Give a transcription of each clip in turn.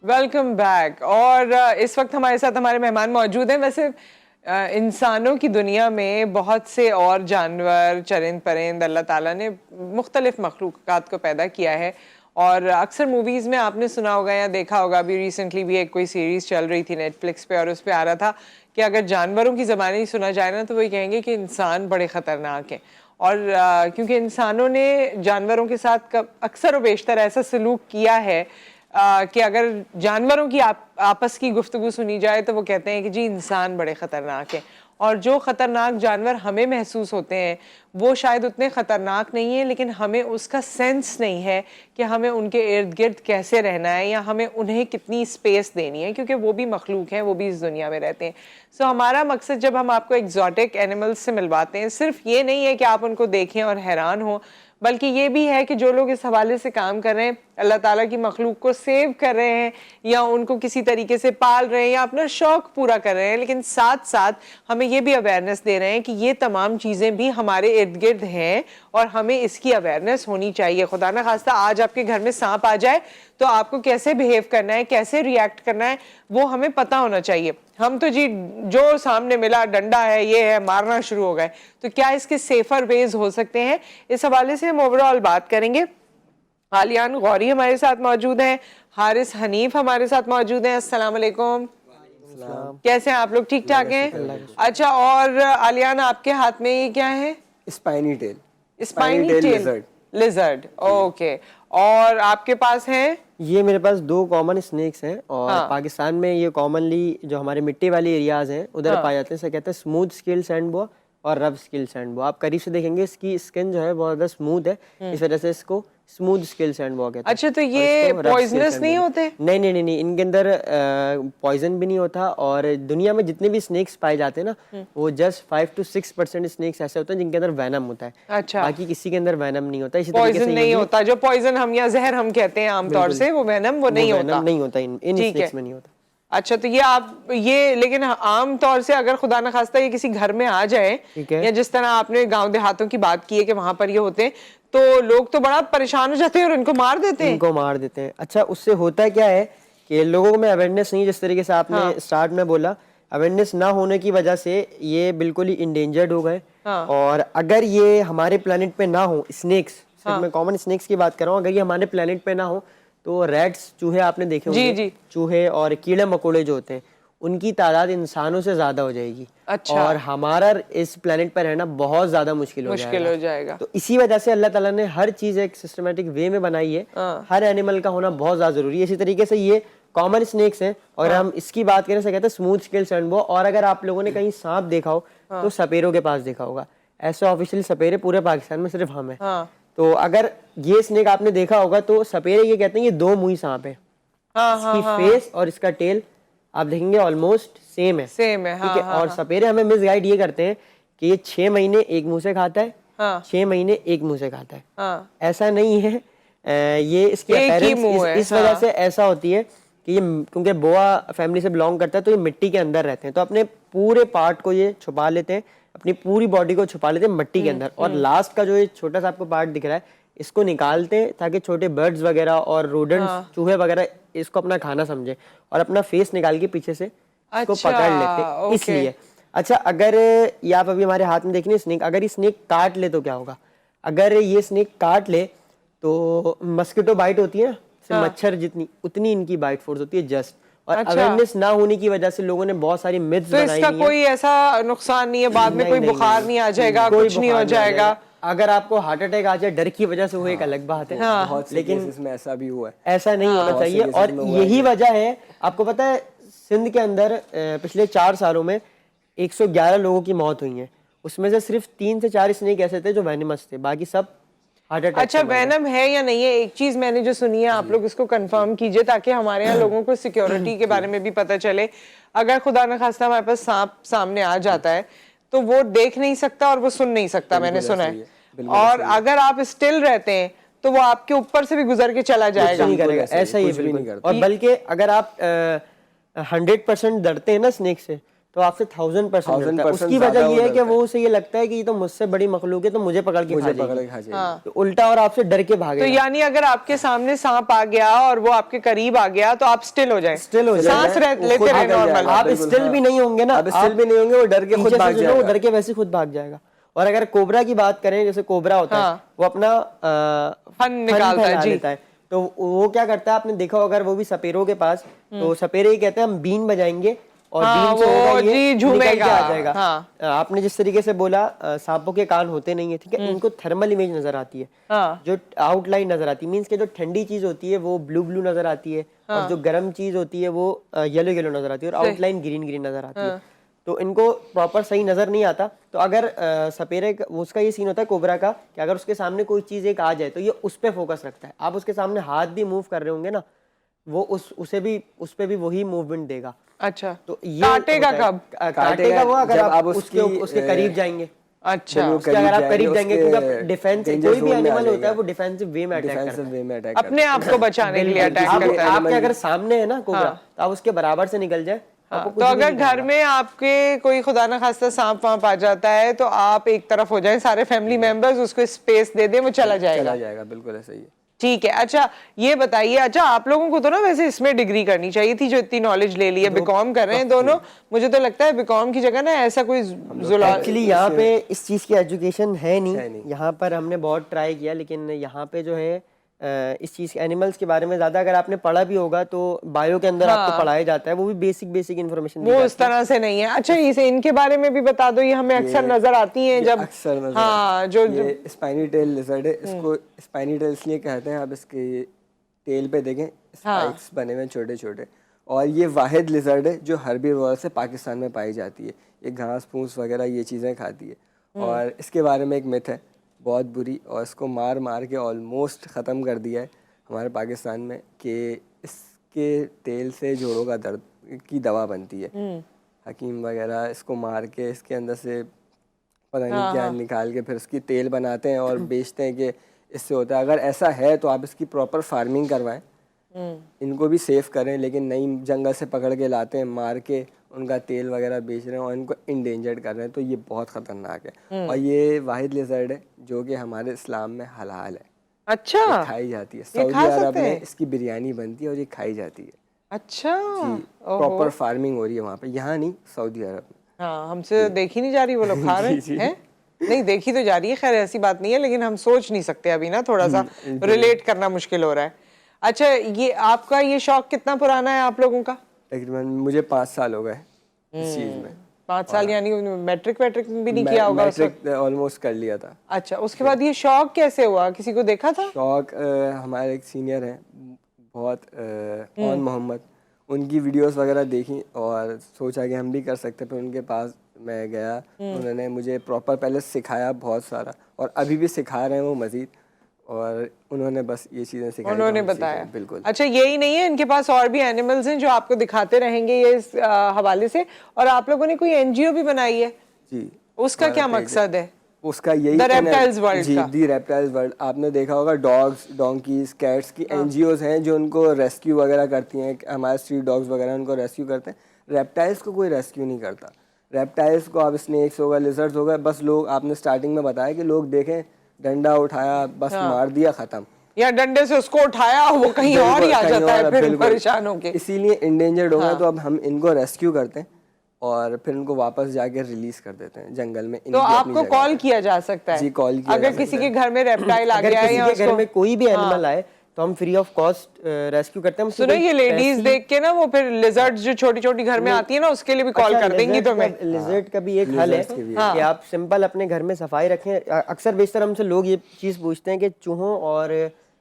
Welcome back. और इस वक्त हमारे साथ हमारे मेहमान मौजूद हैं। वैसे इंसानों की दुनिया में बहुत से और जानवर, चरिंद परिंद अल्लाह ताला ने मुख्तलिफ मखलूक़ात को पैदा किया है। और अक्सर मूवीज़ में आपने सुना होगा या देखा होगा, अभी रिसेंटली भी एक कोई सीरीज़ चल रही थी नेटफ्लिक्स पे और उस पर आ रहा था कि अगर जानवरों की ज़बानी सुना जाए ना तो वही कहेंगे कि इंसान बड़े ख़तरनाक हैं। और क्योंकि इंसानों ने जानवरों के साथ अक्सर व बेशतर ऐसा सलूक किया है कि अगर जानवरों की आपस की गुफ्तगू सुनी जाए तो वो कहते हैं कि जी इंसान बड़े ख़तरनाक हैं। और जो ख़तरनाक जानवर हमें महसूस होते हैं वो शायद उतने ख़तरनाक नहीं है, लेकिन हमें उसका सेंस नहीं है कि हमें उनके इर्द गिर्द कैसे रहना है या हमें उन्हें कितनी स्पेस देनी है, क्योंकि वो भी मखलूक हैं, वो भी इस दुनिया में रहते हैं। सो हमारा मकसद जब हम आपको एग्जॉटिक एनिमल्स से मिलवाते हैं, सिर्फ ये नहीं है कि आप उनको देखें और हैरान हों, बल्कि ये भी है कि जो लोग इस हवाले से काम कर रहे हैं, अल्लाह ताला की मखलूक को सेव कर रहे हैं या उनको किसी तरीके से पाल रहे हैं या अपना शौक पूरा कर रहे हैं, लेकिन साथ साथ हमें ये भी अवेयरनेस दे रहे हैं कि ये तमाम चीज़ें भी हमारे इर्द गिर्द हैं और हमें इसकी अवेयरनेस होनी चाहिए। खुदा ना खास्ता आज आपके घर में सांप आ जाए तो आपको कैसे बिहेव करना है, कैसे रिएक्ट करना है, वो हमें पता होना चाहिए। हम तो जी जो सामने मिला डंडा है, ये है, मारना शुरू हो गए। तो क्या इसके सेफर वेज हो सकते हैं, इस हवाले से हम ओवरऑल बात करेंगे। आलियान गौरी हमारे साथ मौजूद हैं, हारिस हनीफ हमारे साथ मौजूद हैं। अस्सलाम वालेकुम, कैसे हैं आप लोग? ठीक ठाक हैं? अच्छा, और आलियान आपके हाथ में ये क्या है? Spiny tail. Spiny tail lizard, okay. और आपके पास है? ये मेरे पास दो कॉमन स्नेक्स हैं और पाकिस्तान में ये कॉमनली जो हमारे मिट्टी वाली एरियाज हैं उधर पाए जाते हैं। इसे कहते हैं स्मूथ स्किल सैंड बो और रफ स्किल सैंड बो। आप करीब से देखेंगे इसकी स्किन जो है बहुत ज़्यादा स्मूथ है, इस वजह से इसको स्मूथ स्किल सैंड बो कहते हैं। अच्छा, तो ये पॉइजनस नहीं होते? नहीं नहीं नहीं, इनके अंदर पॉइजन भी नहीं होता। और दुनिया में जितने भी स्नेक्स पाए जाते हैं ना, वो जस्ट 5 to 6% स्नेक्स ऐसे होते हैं जिनके अंदर वेनम होता है। अच्छा, बाकी किसी के अंदर वेनम नहीं होता। इसी पॉइजन नहीं होता। जो पॉइजन हम या जहर हम कहते हैं आमतौर से, वो वेनम वो नहीं होता। नहीं होता, इन स्नेक्स में नहीं होता। अच्छा, तो ये आप ये लेकिन आम तौर से अगर खुदा न खास्ता ये किसी घर में आ जाए, या जिस तरह आपने गांव देहातों की बात की है कि वहां पर ये होते हैं, तो लोग तो बड़ा परेशान हो जाते हैं और इनको मार देते हैं। इनको मार देते हैं। अच्छा, उससे होता क्या है कि लोगों में अवेयरनेस नहीं, जिस तरीके से आपने स्टार्ट में बोला, अवेयरनेस ना होने की वजह से ये बिल्कुल ही इंडेंजर्ड हो गए। और अगर ये हमारे प्लेनेट पे ना हो स्नेक्स, सिर्फ मैं कॉमन स्नेक्स की बात कर रहा हूँ, अगर ये हमारे प्लेनेट पे ना हो तो रैट्स, चूहे आपने देखे होंगे, चूहे और कीड़े मकोड़े जो होते हैं उनकी तादाद इंसानों से ज्यादा हो जाएगी। अच्छा। और हमारा इस प्लेनेट पर रहना बहुत ज्यादा मुश्किल हो जाएगा। तो इसी वजह से अल्लाह ताला ने हर चीज एक सिस्टमेटिक वे में बनाई है। हर एनिमल का होना बहुत ज्यादा जरूरी है। इसी तरीके से ये कॉमन स्नेक्स हैं और हम इसकी बात करें तो कहते हैं स्मूथ स्किल सैंड बो। और अगर आप लोगों ने कहीं सांप देखा हो तो सपेरों के पास देखा होगा। ऐसे ऑफिशियल सपेरे पूरे पाकिस्तान में सिर्फ हम हैं। तो अगर ये स्नेक आपने देखा होगा तो सपेरे ये कहते हैं ये दो मुंही सांप है। इसकी फेस और इसका टेल आप देखेंगे ऑलमोस्ट सेम है। ठीक है। और सपेरे हमें मिसगाइड ये करते हैं कि ये 6 महीने एक मुंह से खाता है, 6 महीने एक मुंह से खाता है। ऐसा नहीं है। ये इसकी अपीयरेंस इस वजह से ऐसा होती है कि ये क्योंकि बोआ फैमिली से बिलोंग करता है तो ये मिट्टी के अंदर रहते हैं, तो अपने पूरे पार्ट को ये छुपा लेते हैं, अपनी पूरी बॉडी को छुपा लेते हैं मिट्टी के अंदर। और लास्ट का जो ये छोटा सा आपको पार्ट दिख रहा है इसको निकालते हैं ताकि छोटे बर्ड्स वगैरह और रोडेंट्स, चूहे वगैरह इसको अपना खाना समझे और अपना फेस निकाल के पीछे से इसको पकड़ लेते हैं, इसलिए। अच्छा, अगर ये आप अभी हमारे हाथ में देख रहे हैं स्नेक, अगर ये स्नेक काट ले तो क्या होगा? अगर ये स्नेक काट ले तो मस्किटो बाइट होती है, मच्छर जितनी उतनी इनकी बाइट फोर्स होती है जस्ट। और अवेयरनेस ना होने की वजह से लोगों ने बहुत सारी मिथ्स बनाई हैं। इसका कोई ऐसा नुकसान नहीं है, बाद में कोई बुखार नहीं आ जाएगा, कुछ नहीं हो जाएगा। अगर आपको हार्ट अटैक आ जाए डर की वजह से, वो एक अलग बात है, लेकिन इसमें ऐसा भी हुआ है। ऐसा नहीं होना चाहिए। और यही वजह है, आपको पता है सिंध के अंदर पिछले 4 सालों में 111 लोगों की मौत हुई है। उसमें से सिर्फ 3 से 4 स्नेक ऐसे थे जो वेनेमस थे, बाकी सब हार्ट अटैक। अच्छा, वेनम है या नहीं है? एक चीज मैंने जो सुनी है, आप लोग इसको कंफर्म कीजिए ताकि हमारे यहाँ लोगों को सिक्योरिटी के बारे में भी पता चले। अगर खुदा न खास्ता हमारे पास सांप सामने आ जाता है तो वो देख नहीं सकता और वो सुन नहीं सकता, मैंने सुना है। और अगर आप स्टिल रहते हैं तो वो आपके ऊपर से भी गुजर के चला जाएगा। नहीं करेगा, ऐसा ही बिल्कुल। और बल्कि अगर आप 100% डरते हैं ना स्नेक से, तो आपसे 1000% मिलता है। उसकी वजह ये है कि वो उसे ये लगता है कि ये तो मुझसे बड़ी मखलूक है तो मुझे पकड़ के खा जाएगी, तो उल्टा और आपसे डर के भागेगा। तो यानी अगर आपके सामने सांप आ गया और वो आपके करीब आ गया तो आप स्टिल हो जाए, सांस लेते रहे नॉर्मल। आप स्टिल भी नहीं होंगे ना, आप स्टिल भी नहीं होंगे, वो डर के खुद भाग जाएगा, वो डर के वैसे खुद भाग जाएगा। और अगर कोबरा की बात करें, जैसे कोबरा होता है वो अपना फन निकालता है, तो वो क्या करता है, आपने देखा अगर वो भी सपेरों के पास, तो सपेरे ही कहते हैं हम बीन बजाएंगे और बीन से होगा ये निकल के आ जाएगा। आपने जिस तरीके से बोला सांपों के कान होते नहीं है, ठीक है, इनको थर्मल इमेज नजर आती है, जो आउटलाइन नजर आती है, मींस के जो ठंडी चीज होती है वो ब्लू ब्लू नजर आती है, और जो गर्म चीज होती है वो येलो येलो नजर आती है, और आउटलाइन ग्रीन ग्रीन नजर आती है। तो इनको प्रॉपर सही नजर नहीं आता। तो अगर सपेरे उसका ये सीन होता है कोबरा का कि अगर उसके सामने कोई चीज एक आ जाए तो ये उस पे फोकस रखता है। आप उसके सामने हाथ भी मूव कर रहे होंगे ना, वो उस पे भी वही मूवमेंट देगा। अच्छा, तो ये काटेगा कब? काटेगा वो अगर आप उसके करीब जाएंगे। अच्छा, अगर आप करीब जाएंगे, क्योंकि डिफेंस कोई भी एनिमल होता है वो डिफेंसिव वे में अटैक करता है, अपने आप को बचाने के लिए अटैक करता है। आपके अगर सामने है ना कोबरा, तो आप उसके बराबर से निकल जाए। तो अगर घर में आपके कोई खुदा ना खास्ता सांप वाप आ जाता है तो आप एक तरफ हो जाएं, सारे फैमिली मेंबर्स उसको स्पेस दे दें, वो चला जाएगा। बिल्कुल ऐसा ही है। ठीक है। अच्छा ये बताइए, अच्छा आप लोगों को तो ना वैसे इसमें डिग्री करनी चाहिए थी, जो इतनी नॉलेज ले ली है, बीकॉम कर रहे हैं दोनों। मुझे तो लगता है बीकॉम की जगह ना ऐसा कोई एक्चुअली यहाँ पे इस चीज की एजुकेशन है नहीं। यहाँ पर हमने बहुत ट्राई किया, लेकिन यहाँ पे जो है इस चीज एनिमल्स के बारे में ज्यादा अगर आपने पढ़ा भी होगा तो बायो के अंदर आपको पढ़ाया जाता है, वो भी बेसिक इन्फॉर्मेशन, वो उस तरह से नहीं है। अच्छा इसे इनके बारे में भी बता दो, ये हमें अक्सर नजर आती हैं जब जो स्पाइनी टेल लिजर्ड है, इसको स्पाइनी टेल इसलिए कहते हैं, आप इसके टेल पे देखें स्पाइक्स बने हुए छोटे छोटे, और ये वाहिद लिजर्ड है जो हर्बीवोर से पाकिस्तान में पाई जाती है। ये घास फूस वगैरह ये चीज़ें खाती है, और इसके बारे में एक मिथ है बहुत बुरी, और इसको मार मार के ऑलमोस्ट ख़त्म कर दिया है हमारे पाकिस्तान में, कि इसके तेल से जोड़ों का दर्द की दवा बनती है। हकीम वगैरह इसको मार के इसके अंदर से पता नहीं क्या निकाल के फिर इसकी तेल बनाते हैं और बेचते हैं कि इससे होता है। अगर ऐसा है तो आप इसकी प्रॉपर फार्मिंग करवाएं, इनको भी सेफ करें, लेकिन नई जंगल से पकड़ के लाते हैं, मार के उनका तेल वगैरह बेच रहे हैं और इनको इंडेंजर्ड कर रहे हैं, तो ये बहुत ख़तरनाक है। और ये वाहिद लिजर्ड है जो कि हमारे इस्लाम में हलाल है। अच्छा, खाई जाती है, सऊदी अरब में इसकी बिरयानी बनती है और ये खाई जाती है। अच्छा जी, प्रॉपर फार्मिंग हो रही है वहाँ पे, यहाँ नहीं, सऊदी अरब में। हाँ, हमसे देखी नहीं जा रही, वो लोग खा रहे हैं। नहीं देखी तो जा रही है, खैर ऐसी बात नहीं है, लेकिन हम सोच नहीं सकते अभी ना, थोड़ा सा रिलेट करना मुश्किल हो रहा है। अच्छा, ये आपका ये शौक कितना पुराना है आप लोगों का? तकरीबन मुझे 5 साल हो गए इस चीज में। 5 साल यानी मैट्रिक भी नहीं किया होगा? मैट्रिक ऑलमोस्ट कर लिया था। अच्छा, उसके बाद ये शौक कैसे हुआ, किसी को देखा था? शौक हमारे एक सीनियर हैं बहुत ऑन मोहम्मद, उनकी वीडियोस वगैरह देखी और सोचा कि हम भी कर सकते। फिर उनके पास मैं गया, उन्होंने मुझे प्रॉपर पहले सिखाया बहुत सारा, और अभी भी सिखा रहे हैं वो मज़ीद, और उन्होंने बस ये चीज़ें सिखाई, उन्होंने बताया। बिल्कुल। अच्छा, यही नहीं है, इनके पास और भी एनिमल्स हैं जो आपको दिखाते रहेंगे ये इस हवाले से। और आप लोगों ने कोई एनजीओ भी बनाई है जी, उसका क्या मकसद है? उसका यही the reptiles world ji, the reptiles world. आपने देखा होगा डॉग्स, डोंकीज, कैट्स की एनजीओज हैं जो उनको रेस्क्यू वगैरह करती हैं। हमारे स्ट्रीट डॉग्स वगैरह उनको रेस्क्यू करते हैं। रेप्टाइल्स को कोई रेस्क्यू नहीं करता। रेप्टाइल्स को आप स्नेक्स होगा, लिजर्ड्स होगा, बस लोग, आपने स्टार्टिंग में बताया कि लोग देखें डंडा उठाया बस मार दिया, खत्म, या डंडे से उसको उठाया वो कहीं और ही आ जाता है, फिर परेशान होके। इसीलिए इंडेंजर्ड हो गए, तो अब हम इनको रेस्क्यू करते हैं और फिर उनको वापस जाके रिलीज कर देते हैं जंगल में। तो आपको कॉल किया जा सकता है? जी, कॉल किया अगर किसी के घर में रेप्टाइल आ गया है, या किसी के घर में कोई भी एनिमल आए तो हम फ्री ऑफ कॉस्ट रेस्क्यू करते हैं। सुनो, ये लेडीज देख के ना वो फिर लिजर्ड्स जो छोटी छोटी घर में आती है ना, उसके लिए भी कॉल कर देंगी तुम्हें। लिजर्ड का भी एक हल है कि आप सिंपल अपने घर में सफाई रखें। अक्सर बेशतर हमसे लोग ये चीज पूछते हैं कि चूहों और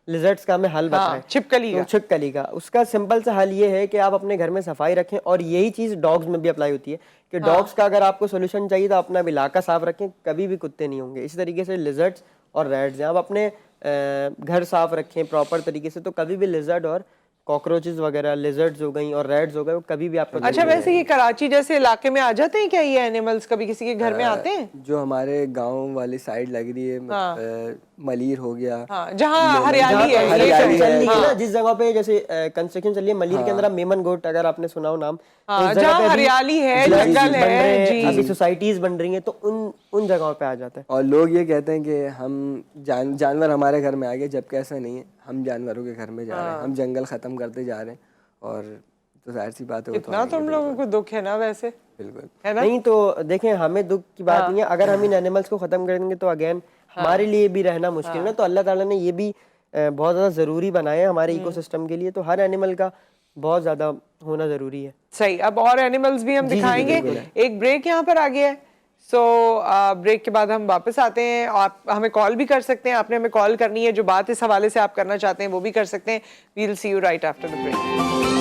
लिजर्ड्स का हमें हल बताएं। छिपकली का उसका सिंपल सा हल ये है कि आप अपने घर में सफाई रखें, और यही चीज डॉग्स में भी अप्लाई होती है कि डॉग्स का अगर आपको सोल्यूशन चाहिए तो अपना इलाका साफ रखें, कभी भी कुत्ते नहीं होंगे। इसी तरीके से लिजर्ड्स और रैट्स हैं, आप अपने घर साफ रखें प्रॉपर तरीके से, तो कभी भी लिजर्ड और कॉकरोचेस वगैरह, लिजर्ड्स हो गई और रैट्स हो गए, वो कभी भी आपको अच्छा, वैसे ये कराची जैसे इलाके में आ जाते हैं क्या ये एनिमल्स? कभी किसी के घर में आते हैं? जो हमारे गांव वाली साइड लग रही है, मलीर हो गया, हाँ, जहाँ हरियाली है, हरियाली चल है, रही है ना, जिस जगह पे जैसे कंस्ट्रक्शन चल रही है मलीर के अंदर, मेमन गोट अगर आपने सुना हो नाम, तो उस जगह जहाँ पे अभी हरियाली है, villages जंगल बन है, रहे हैं, जी। अभी सोसाइटीज बन रही हैं, तो उन जगहों पे आ जाता है। और लोग ये कहते हैं कि हम जानवर हमारे घर में आ गए, जबकि ऐसा नहीं है, हम जानवरों के घर में जा रहे हैं, हम जंगल खत्म करते जा रहे हैं। और तो जाहिर सी बात है, वो तो इतना तुम लोगों को दुख है ना वैसे, बिल्कुल है ना? नहीं तो देखें, हमें दुख की बात नहीं है, अगर हम इन एनिमल्स को खत्म कर देंगे तो अगेन हमारे लिए भी रहना मुश्किल है ना। तो अल्लाह ताला ने ये भी बहुत ज्यादा जरूरी बनाया है हमारे इकोसिस्टम के लिए, तो हर एनिमल का बहुत ज्यादा होना जरूरी है। सही, अब और एनिमल्स भी हम दिखाएंगे। एक ब्रेक यहाँ पर आ गया है, सो ब्रेक के बाद हम वापस आते हैं। आप हमें कॉल भी कर सकते हैं, आपने हमें कॉल करनी है, जो बात इस हवाले से आप करना चाहते हैं वो भी कर सकते हैं। We'll see you right after the break.